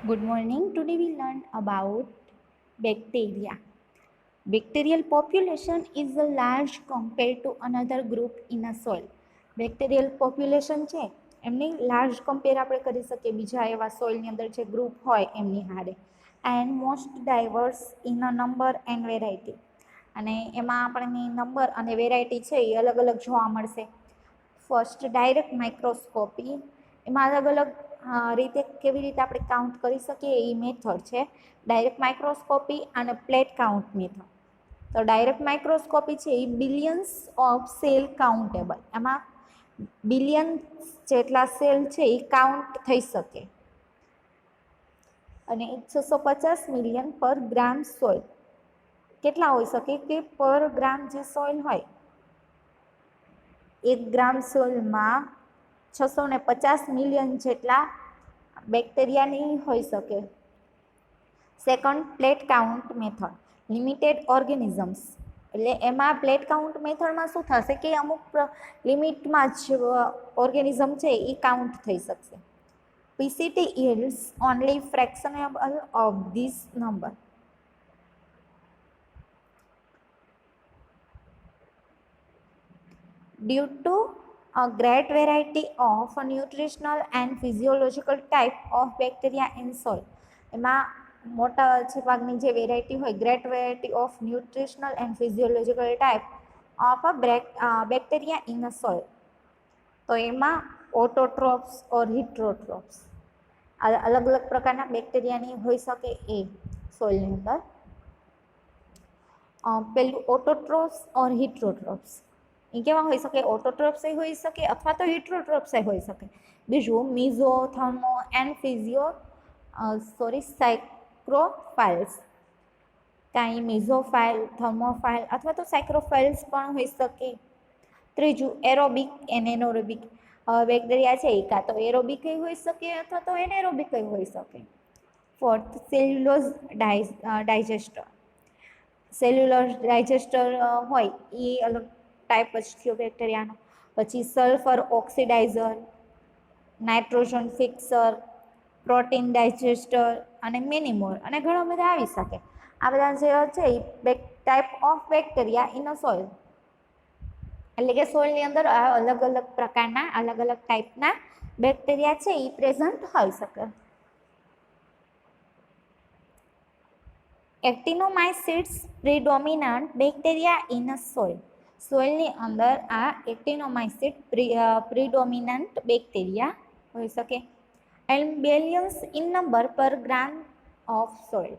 Good morning. Today we learn about bacteria. Bacterial population is a large compared to another group in a soil. Bacterial population છે એમની large compare આપણે કરી શકીએ બીજા એવા સોઇલની અંદર જે ગ્રુપ હોય એમની હારે and most diverse in a number and variety અને એમાં આપણને નંબર અને વેરાયટી છે એ અલગ અલગ જોવા મળશે. ફર્સ્ટ ડાયરેક્ટ માઇક્રોસ્કોપી, એમાં અલગ અલગ રીતે કેવી રીતે આપણે કાઉન્ટ કરી શકીએ એ મેથડ છે ડાયરેક્ટ માઇક્રોસ્કોપી અને પ્લેટ કાઉન્ટ મેથડ. તો ડાયરેક્ટ માઇક્રોસ્કોપી છે એ બિલિયન્સ ઓફ સેલ કાઉન્ટેબલ, એમાં બિલિયન્સ જેટલા સેલ છે એ કાઉન્ટ થઈ શકે અને 650 મિલિયન પર ગ્રામ સોઇલ કેટલા હોઈ શકે કે પર ગ્રામ જે સોઇલ હોય 1 ગ્રામ સોઇલમાં 650 મિલિયન જેટલા બેક્ટેરિયાની હોઈ શકે. Second, plate count method. Limited organisms, એટલે એમાં પ્લેટ કાઉન્ટ મેથડમાં શું થશે કે અમુક લિમિટમાં જ ઓર્ગેનિઝમ છે એ કાઉન્ટ થઈ શકશે. PCT yields only fractionable of this number. Due to a great variety of nutritional and physiological type of bacteria in soil, એમાં મોટા ભાગની જે વેરાયટી હોય, great variety of nutritional and physiological type of a bacteria in a soil, તો એમાં ઓટોટ્રોપ્સ ઓર હિટ્રોટ્રોપ્સ અલગ અલગ પ્રકારના બેક્ટેરિયાની હોઈ શકે એ સોઇલની અંદર. પેલું ઓટોટ્રોપ્સ ઓર હિટ્રોટ્રોપ્સ એ કેવા હોઈ શકે, ઓટોટ્રોપ્સ હોઈ શકે અથવા તો હિટ્રોટ્રોપ્સ હોઈ શકે. બીજું મિઝો, થર્મો એન્ડ સાયક્રોફાઇલ્સ, કાંઈ મિઝોફાઇલ, થર્મોફાઇલ અથવા તો સાયક્રોફાઇલ્સ પણ હોઈ શકે. ત્રીજું એરોબિક એન્ડ એનએરોબિક બેક્ટેરિયા છે એ કાં તો એરોબિક હોઈ શકે અથવા તો એનએરોબિક હોઈ શકે. Fourth, cellulose digester. Cellular digester હોય એ અલગ ટાઈપ જ થયો બેક્ટેરિયાનો. પછી sulphur oxidiser, nitrogen fixer, protein digester અને મેની મોર અને ઘણા બધા આવી શકે. આ બધા જે છે એ type of bacteria in a soil, એટલે કે સોઇલની અંદર અલગ અલગ પ્રકારના અલગ અલગ ટાઈપના બેક્ટેરિયા છે એ પ્રેઝન્ટ હોઈ શકે. એક્ટિનોમાઇસિટ્સ પ્રીડોમિનન્ટ બેક્ટેરિયા ઇન અ સોઇલ. સોઇલની અંદર આ એક્ટિનોમાઇસિટ પ્રીડોમિનન્ટ બેક્ટેરિયા હોઈ શકે. એન્ડ બિલિયન્સ ઇન નંબર પર ગ્રામ ઓફ સોઇલ,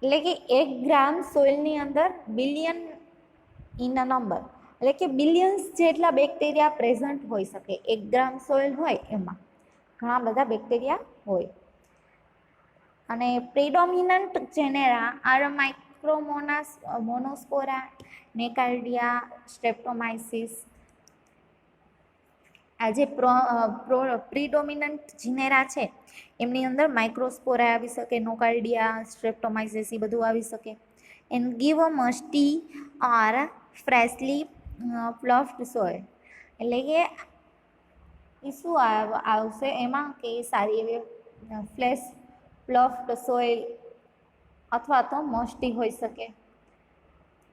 એટલે કે 1 ગ્રામ સોઇલની અંદર બિલિયન ઇન અ નંબર, એટલે કે બિલિયન્સ જેટલા બેક્ટેરિયા પ્રેઝન્ટ હોઈ શકે. 1 ગ્રામ સોઇલ હોય એમાં ઘણા બધા બેક્ટેરિયા હોય. અને પ્રિડોમિનન્ટ જેનેરા આર મોનોસ્પોરા, નેકાર્ડિયા, સ્ટ્રેપ્ટોમાઇસિસ. આ જે પ્રિડોમિનન્ટ જીનેરા છે એમની અંદર માઇક્રોસ્પોરા આવી શકે, નોકાર્ડિયા, સ્ટ્રેપ્ટોમાઇસિસ એ બધું આવી શકે. And give a musty or freshly ploughed soil, એટલે કે એ શું આવશે એમાં કે સારી એવી ફ્લેશ પ્લફ્ડ સોઇલ અથવા તો મોસ્ટી હોઈ શકે.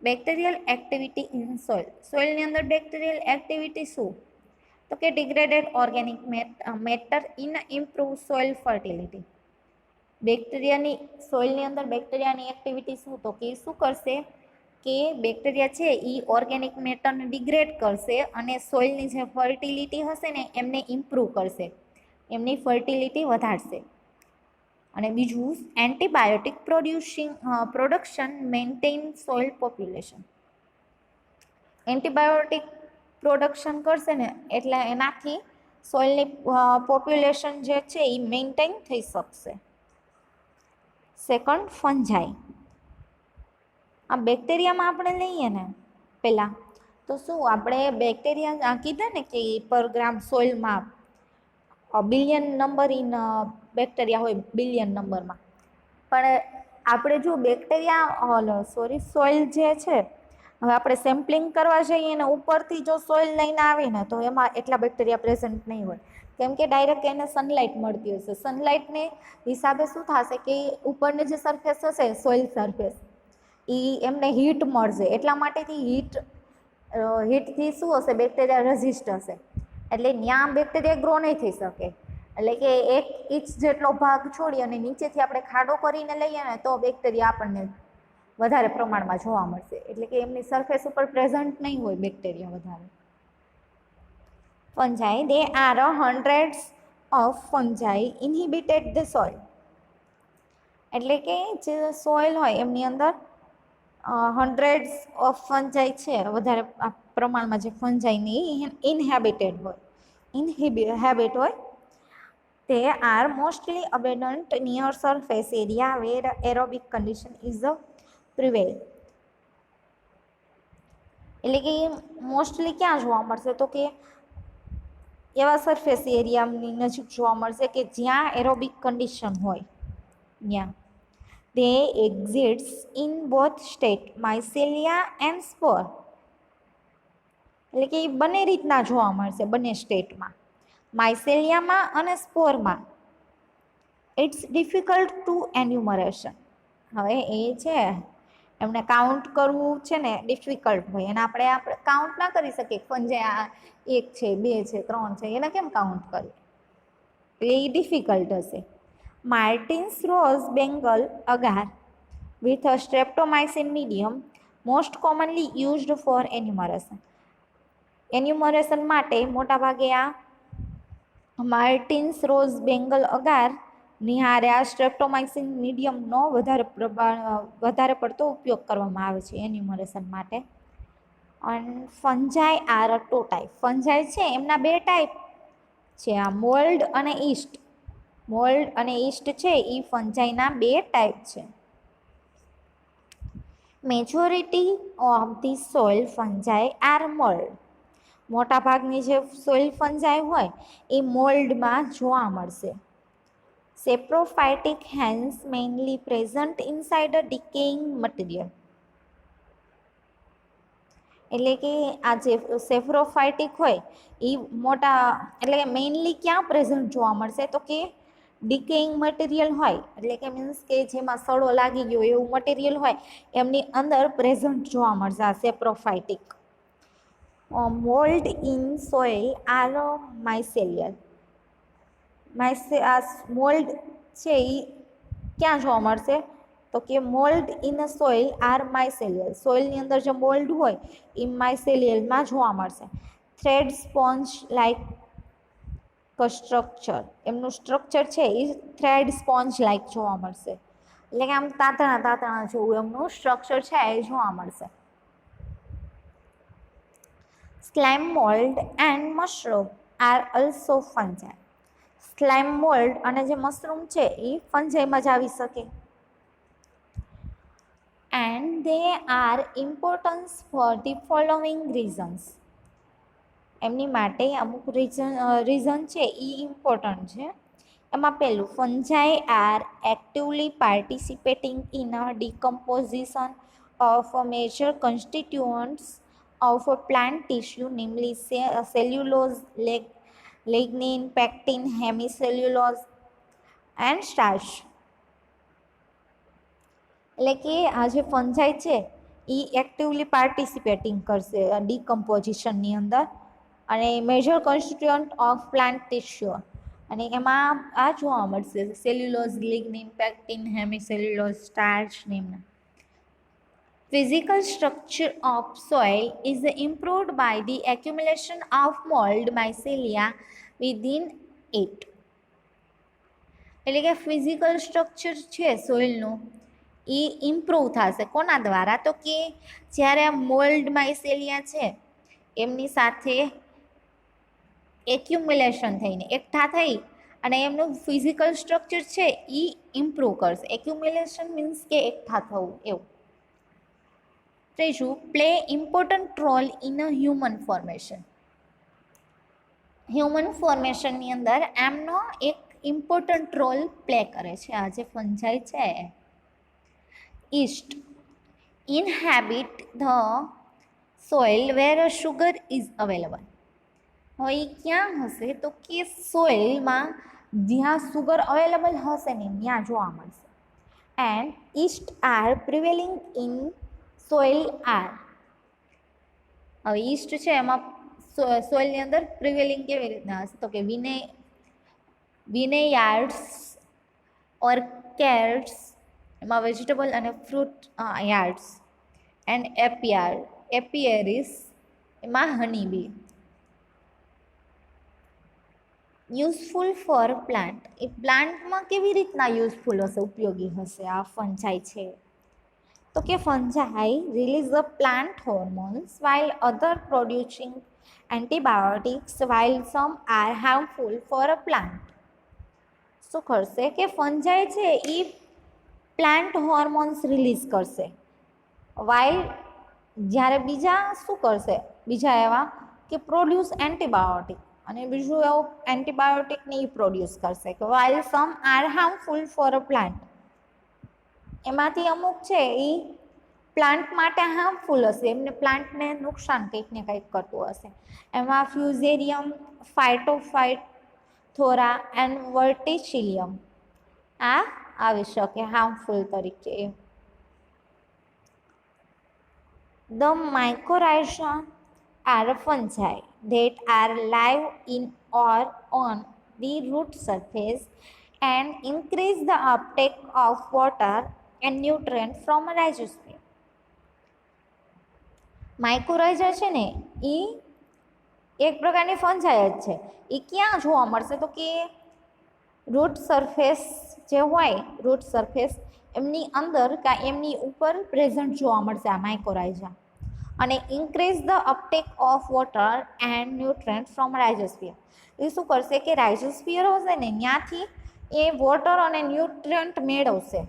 Bacterial activity in soil. સોઇલની અંદર બેક્ટેરિયલ એક્ટિવિટી શું, તો કે degraded organic matter in improve soil fertility. બેક્ટેરિયાની સોઇલની અંદર બેક્ટેરિયાની એક્ટિવિટી શું, તો કે શું કરશે કે બેક્ટેરિયા છે એ ઓર્ગેનિક મેટરને ડિગ્રેડ કરશે અને સોઇલની જે ફર્ટિલિટી હશે ને એમને ઇમ્પ્રૂવ કરશે, એમની ફર્ટિલિટી વધારશે. અને બીજું antibiotic production maintain soil population. Antibiotic production કરશે ને એટલે એનાથી સોઇલની પોપ્યુલેશન જે છે એ મેન્ટેન થઈ શકશે. સેકન્ડ, ફંજાઈ. આ બેક્ટેરિયામાં આપણે લઈએ ને પહેલાં તો શું આપણે બેક્ટેરિયા કીધા ને કે પર ગ્રામ સોઇલમાં બિલિયન નંબર ઇન બેક્ટેરિયા હોય, બિલિયન નંબરમાં. પણ આપણે જો બેક્ટેરિયા સોઇલ જે છે, હવે આપણે સેમ્પલિંગ કરવા જઈએ ને ઉપરથી જો સોઇલ લઈને આવીને તો એમાં એટલા બેક્ટેરિયા પ્રેઝન્ટ નહીં હોય, કેમ કે ડાયરેક્ટ એને સનલાઇટ મળતી હશે. સનલાઇટને હિસાબે શું થશે કે ઉપરની જે સરફેસ હશે સોઇલ સરફેસ એ એમને હીટ મળશે, એટલા માટેથી હીટથી શું હશે, બેક્ટેરિયા રેઝિસ્ટ હશે, એટલે ત્યાં બેક્ટેરિયા ગ્રો નહીં થઈ શકે. એટલે કે 1 ઇંચ જેટલો ભાગ છોડી અને નીચેથી આપણે ખાડો કરીને લઈએ ને તો બેક્ટેરિયા આપણને વધારે પ્રમાણમાં જોવા મળશે. એટલે કે એમની સરફેસ ઉપર પ્રેઝન્ટ નહીં હોય બેક્ટેરિયા વધારે. fungi, they are hundreds of fungi inhabited the soil. એટલે કે જે સોઇલ હોય એમની અંદર હંડ્રેડ્સ ઓફ ફંજાઈ છે, વધારે પ્રમાણમાં જે ફંજાઈની ઇનહેબિટેડ હોય, ઇનહેબિટ હોય. They are mostly abundant near surface area where aerobic condition is prevail. એટલે કે મોસ્ટલી ક્યાં જોવા મળશે, તો કે એવા સરફેસ એરિયાની નજીક જોવા મળશે કે જ્યાં એરોબિક કન્ડિશન હોય ત્યાં. તે એક્ઝિસ્ટ્સ ઇન બોથ સ્ટેટ માઇસેલિયા એન્ડ સ્પોર. એટલે કે એ બંને રીતના જોવા મળશે, બંને સ્ટેટમાં, માઇસેલિયામાં અને સ્પોરમાં. It's difficult to enumeration. હવે એ છે એમને કાઉન્ટ કરવું છે ને ડિફિકલ્ટ હોય, અને આપણે કાઉન્ટ ના કરી શકીએ ફંજાઈ આ 1 છે, 2 છે, 3 છે, એને કેમ કાઉન્ટ કરીએ, એટલે એ ડિફિકલ્ટ હશે. Martin's rose bengal agar with a streptomycin medium most commonly used for enumeration. Enumeration માટે મોટાભાગે આ માર્ટિન્સ રોઝ બેંગલ અગાર નિહારે આ સ્ટ્રેપ્ટોમાઇસિન મીડિયમનો વધારે પડતો ઉપયોગ કરવામાં આવે છે એન્યુમરેશન માટે. અને ફંજાઈ આર ટુ ટાઈપ. ફંજાઈ છે એમના 2 ટાઈપ છે, આ મોલ્ડ અને ઈસ્ટ. મોલ્ડ અને ઈસ્ટ છે એ ફંજાઈના 2 ટાઈપ છે. Majority of the soil fungi are mould. મોટાભાગની જે સોઇલ ફંજાઈ હોય એ મોલ્ડમાં જોવા મળશે. Saprophytic hence mainly present inside a decaying material. એટલે કે આ જે સેપ્રોફાઇટિક હોય એ મોટા, એટલે કે મેઇનલી ક્યાં પ્રેઝન્ટ જોવા મળશે, તો કે ડિકેઇંગ મટીરિયલ હોય, એટલે કે મીન્સ કે જેમાં સડો લાગી ગયો એવું મટીરિયલ હોય એમની અંદર પ્રેઝન્ટ જોવા મળશે આ saprophytic. Mould in soil are mycelial. આ મોલ્ડ છે એ ક્યાં જોવા મળશે, તો કે mould in soil are mycelial. સોઇલની અંદર જે મોલ્ડ હોય એ માઇસેલિયલમાં જોવા મળશે. Thread sponge like structure. એમનું સ્ટ્રક્ચર છે એ થ્રેડ સ્પોન્જ લાઇક જોવા મળશે, એટલે કે આમ તાતણા જેવું એમનું સ્ટ્રક્ચર છે એ જોવા મળશે. Slime mould and mushroom are also fungi. Slime mould અને જે મશરૂમ છે એ ફંજાઈમાં જ આવી શકે. And they are important for the following reasons. એમની માટે અમુક રીઝન છે એ ઇમ્પોર્ટન્ટ છે. એમાં પહેલું, fungi are actively participating in a decomposition of major constituents of plant tissue, namely cellulose, lignin, pectin, hemicellulose and starch. એટલે કે આ જે ફંજાઈ છે એ એક્ટિવલી પાર્ટિસિપેટિંગ કરશે ડિકમ્પોઝિશનની અંદર, અને major constituent of plant tissue, અને એમાં આ જોવા મળશે cellulose, lignin, pectin, hemicellulose, starch નેમના. Physical structure of soil is improved by the accumulation of mold mycelia within it. એટલે કે ફિઝિકલ સ્ટ્રક્ચર છે સોઇલનું એ ઇમ્પ્રૂવ થશે કોના દ્વારા, તો કે જ્યારે આ મોલ્ડ માઇસેલિયા છે એમની સાથે એક્યુમ્યુલેશન થઈને એકઠા થઈ અને એમનું ફિઝિકલ સ્ટ્રક્ચર છે એ ઇમ્પ્રૂવ કરશે. એક્યુમ્યુલેશન મીન્સ કે એકઠા થવું એવું. ત્રીજું, play important role in a human formation. Human ફોર્મેશનની અંદર એમનો એક ઇમ્પોર્ટન્ટ રોલ પ્લે કરે છે આ જે ફંજાઈ છે. Yeast inhabit the soil where sugar is available. હવે એ ક્યાં હશે તો કે સોઇલમાં જ્યાં સુગર અવેલેબલ હશે ને ત્યાં જોવા મળશે. And yeast are prevailing in soil are. હવે ઈસ્ટ છે એમાં સોઇલની અંદર પ્રિવેલિંગ કેવી રીતના હશે તો કે વિનેયાર્ડ્સ, ઓર્કેડ્સ, એમાં વેજીટેબલ અને ફ્રૂટ યાર્ડ્સ, એન્ડ એપિયરીસ, એમાં હની બી. યુઝફુલ ફોર પ્લાન્ટ, એ પ્લાન્ટમાં કેવી રીતના યુઝફુલ હશે, ઉપયોગી હશે આ ફંજાઈ છે તો કે fungi release the plant hormones while other producing antibiotics while some are harmful for a plant. શું કરશે કે ફંજાઈ છે એ પ્લાન્ટ હોર્મોન્સ રિલીઝ કરશે, વાઇલ જ્યારે બીજા શું કરશે, બીજા એવા કે પ્રોડ્યુસ એન્ટીબાયોટિક, અને બીજું એવું એન્ટીબાયોટિક ને એ પ્રોડ્યુસ કરશે કે while some are harmful for a plant. એમાંથી અમુક છે એ પ્લાન્ટ માટે હાર્મફુલ હશે, એમને પ્લાન્ટને નુકસાન કંઈક ને કંઈક કરતું હશે. એમાં ફ્યુઝેરિયમ, ફાઇટોફાઇટોથોરા એન્ડ વર્ટિસિલિયમ આ આવી શકે હાર્મફુલ તરીકે. The mycorrhiza are fungi that are live in or on the root surface and increase the uptake of water and nutrients from rhizosphere. Mycorrhiza છે ને એ એક પ્રકારની ફંજાઈ જ છે. એ ક્યાં જોવા મળશે તો કે રૂટ સરફેસ જે હોય, રૂટ સરફેસ એમની અંદર કે એમની ઉપર પ્રેઝન્ટ જોવા મળશે આ માઇકોરાઇઝા. અને increase the uptake of water and nutrient from rhizosphere. એ શું કરશે કે રાઇઝોસ્ફિયર હશે ને ત્યાંથી એ વોટર અને ન્યુટ્રન્ટ મેળવશે.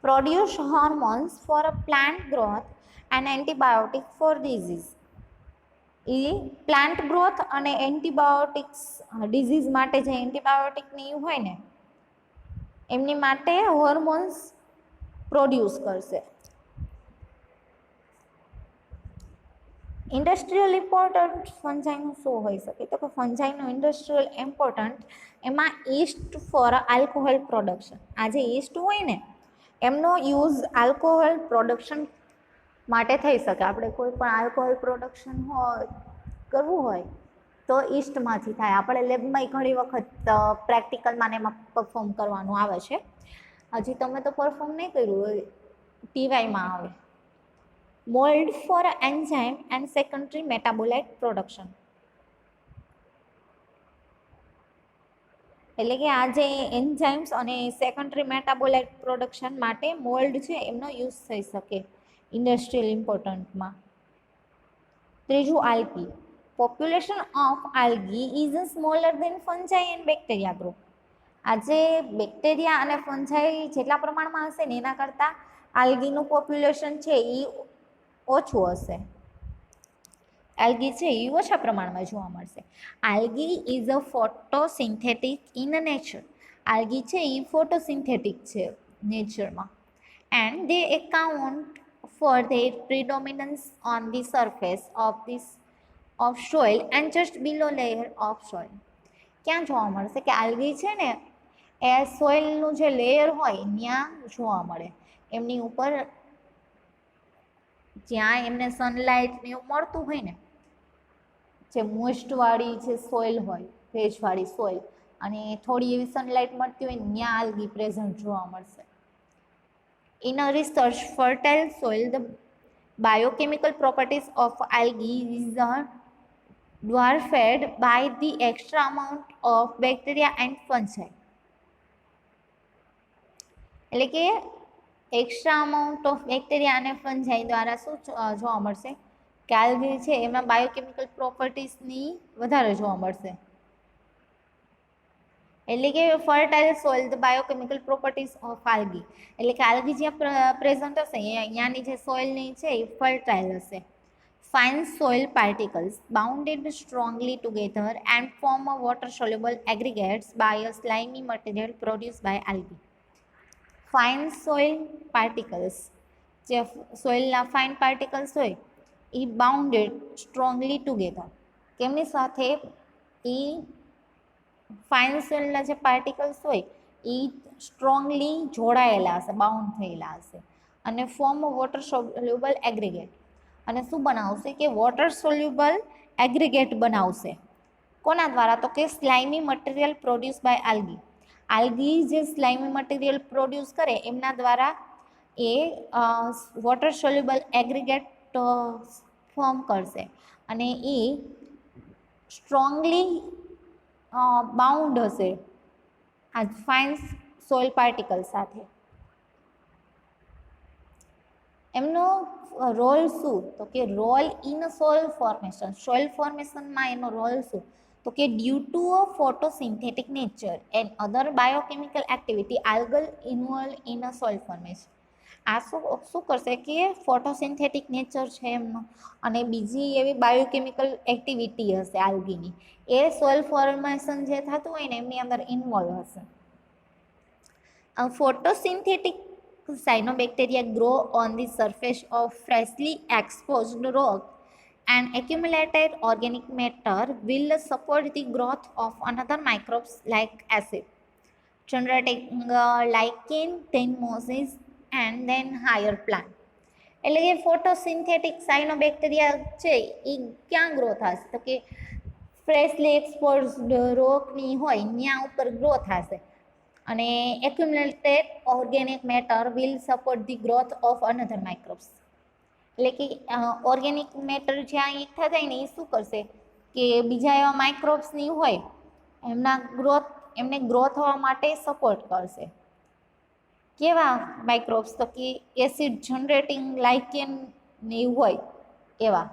Produce hormones for a plant growth and antibiotic for disease. એ પ્લાન્ટ ગ્રોથ અને એન્ટીબાયોટિક્સ ડિઝીઝ માટે જે એન્ટીબાયોટિકની હોય ને એમની માટે હોર્મોન્સ પ્રોડ્યુસ કરશે. ઇન્ડસ્ટ્રીયલ ઇમ્પોર્ટન્ટ ફંજાઈનું શું હોઈ શકે તો કે ફંજાઈનું ઇન્ડસ્ટ્રીયલ ઇમ્પોર્ટન્ટ એમાં ઈસ્ટ ફોર આલ્કોહોલ પ્રોડક્શન. આ જે ઈસ્ટ હોય ને એમનો યુઝ આલ્કોહોલ પ્રોડક્શન માટે થઈ શકે. આપણે કોઈ પણ આલ્કોહોલ પ્રોડક્શન હોય કરવું હોય તો ઈસ્ટમાંથી થાય. આપણે લેબમાં ઘણી વખત પ્રેક્ટિકલમાં ને એમાં પરફોર્મ કરવાનું આવે છે. હજી તમે તો પરફોર્મ નહીં કર્યું હોય, ટીવાયમાં આવે. Mold for enzyme and secondary metabolite production. એટલે કે આ જે એન્ઝાઇમ્સ અને સેકન્ડરી મેટાબોલાઇટ પ્રોડક્શન માટે મોલ્ડ છે એમનો યુઝ થઈ શકે ઇન્ડસ્ટ્રીયલ ઇમ્પોર્ટન્ટમાં. ત્રીજું algae. Population of algae is smaller than fungi and bacteria group. આજે બેક્ટેરિયા અને ફંજાઈ જેટલા પ્રમાણમાં હશે ને એના કરતાં આલ્ગીનું પોપ્યુલેશન છે એ ઓછું હશે. આલ્ગી છે એ ઓછા પ્રમાણમાં જોવા મળશે. Algae is a photosynthetic in nature. Algae છે એ ફોટોસિન્થેટિક છે નેચરમાં. And they account for their predominance on the surface of soil and just below layer of soil. ક્યાં જોવા મળશે કે આલ્ગી છે ને એ સોઇલનું જે લેયર હોય ત્યાં જોવા મળે. એમની ઉપર જ્યાં એમને સનલાઇટ ને એવું મળતું હોય ને, જે મોઇસ્ટવાળી જે સોઇલ હોય, ભેજવાળી સોઇલ, અને થોડી એવી સનલાઇટ મળતી હોય ને ત્યાં આલ્ગી પ્રેઝન્ટ જોવા મળશે. In a research fertile soil the biochemical properties of algae is dwarfed by the extra amount of bacteria and fungi. એટલે કે એક્સ્ટ્રા અમાઉન્ટ ઓફ બેક્ટેરિયા અને ફંજાઈ દ્વારા શું જોવા મળશે કે આલ્ગી છે એમાં બાયોકેમિકલ પ્રોપર્ટીઝની વધારે જોવા મળશે. એટલે કે fertile soil the biochemical properties of algae. એટલે કે આલ્ગી જ્યાં પ્રેઝન્ટ હશે અહીંયાની જે સોઇલની છે એ ફર્ટાઇલ હશે. Fine soil particles bounded strongly together and form a water-soluble aggregates by a slimy material produced by algae. Fine soil particles, જે સોઇલના fine particles હોય એ bounded strongly together. કેમની સાથે? એ ફાઇન સોઇલના જે પાર્ટિકલ્સ હોય એ સ્ટ્રોંગલી જોડાયેલા હશે, બાઉન્ડ થયેલા હશે અને ફોર્મ વોટર સોલ્યુબલ એગ્રીગેટ. અને શું બનાવશે? કે વોટર સોલ્યુબલ એગ્રીગેટ બનાવશે. કોના દ્વારા? તો કે slimy material produce by algae. Algae જે સ્લાઇમી મટીરિયલ પ્રોડ્યુસ કરે એમના દ્વારા એ વોટર સોલ્યુબલ એગ્રીગેટ ફોર્મ કરશે અને એ સ્ટ્રોંગલી બાઉન્ડ હશે આ ફાઇન સોઇલ પાર્ટિકલ સાથે. એમનો રોલ શું? તો કે role in soil formation. Soil ફોર્મેશનમાં એનો રોલ શું? તો કે due to a photosynthetic nature and other biochemical activity algal involve in a soil formation. આ શું કરશે? કે ફોટોસિન્થેટિક નેચર છે એમનો અને બીજી એવી બાયોકેમિકલ એક્ટિવિટી હશે આલ્ગીની, એ સોઇલ ફોર્મેશન જે થતું હોય ને એમની અંદર ઇન્વોલ્વ હશે. ફોટોસિન્થેટિક cyanobacteria grow on the surface of freshly exposed rock and accumulated organic matter will support the growth of another microbes like acid, generating lichen, then mosses and then higher plant. એટલે કે ફોટોસિન્થેટિક cyanobacteria છે એ ક્યાં grow થશે? તો કે ફ્રેશલી exposed રોકની હોય ત્યાં ઉપર ગ્રો થશે અને accumulated organic matter will support the growth of another microbes. એટલે કે ઓર્ગેનિક મેટર જ્યાં એકઠા થાય ને એ શું કરશે? કે બીજા એવા માઇક્રોબ્સની હોય એમને ગ્રો થવા માટે સપોર્ટ કરશે. કેવા માઇક્રોબ્સ? તો કે એસિડ જનરેટિંગ લાઇકેન ને એવું હોય એવા.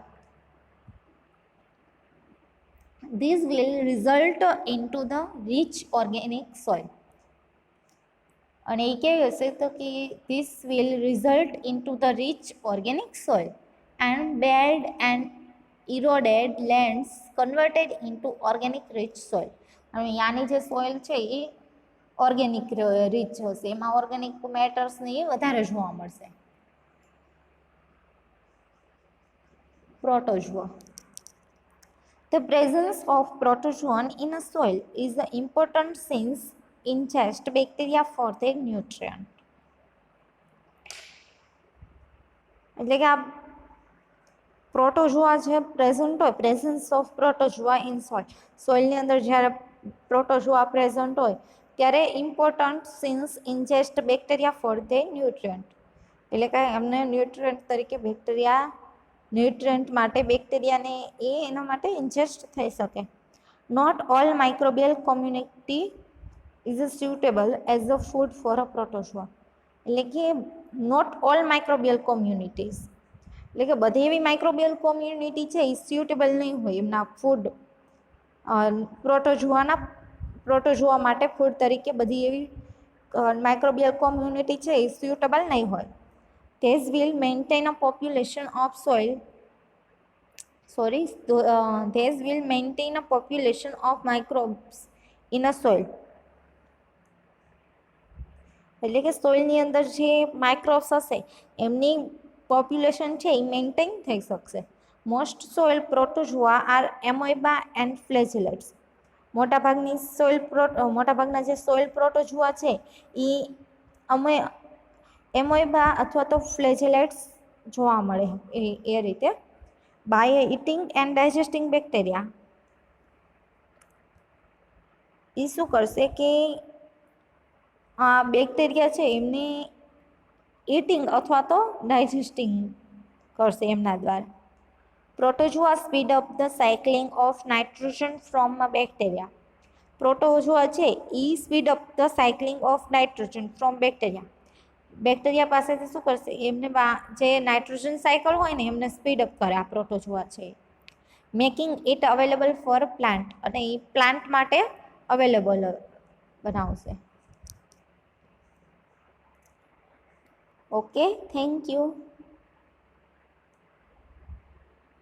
This will result into the rich organic soil. અને એ કેવી હશે? તો કે this will result into the rich organic soil and bad and eroded lands converted into organic rich soil. અને યાની જે સોઇલ છે એ ઓર્ગેનિક રીચ હશે, એમાં ઓર્ગેનિક મેટર્સને એ વધારે જોવા મળશે. Protozoa. The presence of protozoan in a soil is important since ingest bacteria for their nutrient. એટલે કે આ પ્રોટોઝોઆ જે પ્રેઝન્ટ હોય, presence of protozoa in soil, સોઇલની અંદર જ્યારે પ્રોટોઝોઆ પ્રેઝન્ટ હોય ત્યારે important since ingest bacteria for they nutrient. એટલે કે એમને ન્યુટ્રિયન્ટ તરીકે ન્યુટ્રિયન્ટ માટે બેક્ટેરિયાને એના માટે ઇન્જેસ્ટ થઈ શકે. Not all microbial community is suitable as a food for a protozoa. એટલે કે નોટ ઓલ માઇક્રોબિયલ કોમ્યુનિટીઝ, એટલે કે બધી એવી માઇક્રોબિયલ કોમ્યુનિટી છે એ સ્યુટેબલ નહીં હોય એમના ફૂડ, પ્રોટોઝોઆ માટે ફૂડ તરીકે બધી એવી માઇક્રોબિયલ કોમ્યુનિટી છે એ સ્યુટેબલ નહીં હોય. These will maintain a population of microbes in a soil. એટલે કે સોઇલની અંદર જે માઇક્રોબ્સ હશે એમની પોપ્યુલેશન છે એ મેન્ટેન થઈ શકશે. Most soil protozoa are amoeba and flagellates. મોટાભાગના જે સોઇલ પ્રોટોઝોઆ છે એ એમોઇબા અથવા તો ફ્લેજેલેટ્સ જોવા મળે એ રીતે. બાય ઇટિંગ એન્ડ ડાયજેસ્ટિંગ બેક્ટેરિયા, એ શું કરશે કે આ બેક્ટેરિયા છે એમને ઇટિંગ અથવા તો ડાયજેસ્ટિંગ કરશે એમના દ્વારા. Protozoa speed up the cycling of nitrogen from a bacteria. Protozoa છે એ speed up the cycling of nitrogen from bacteria. Bacteria પાસેથી શું કરશે? એમને જે નાઇટ્રોજન સાયકલ હોય ને એમને સ્પીડ અપ કરે આ પ્રોટોઝોઆ છે. Making it available four plant, અને એ પ્લાન્ટ માટે અવેલેબલ બનાવશે. Okay, thank you.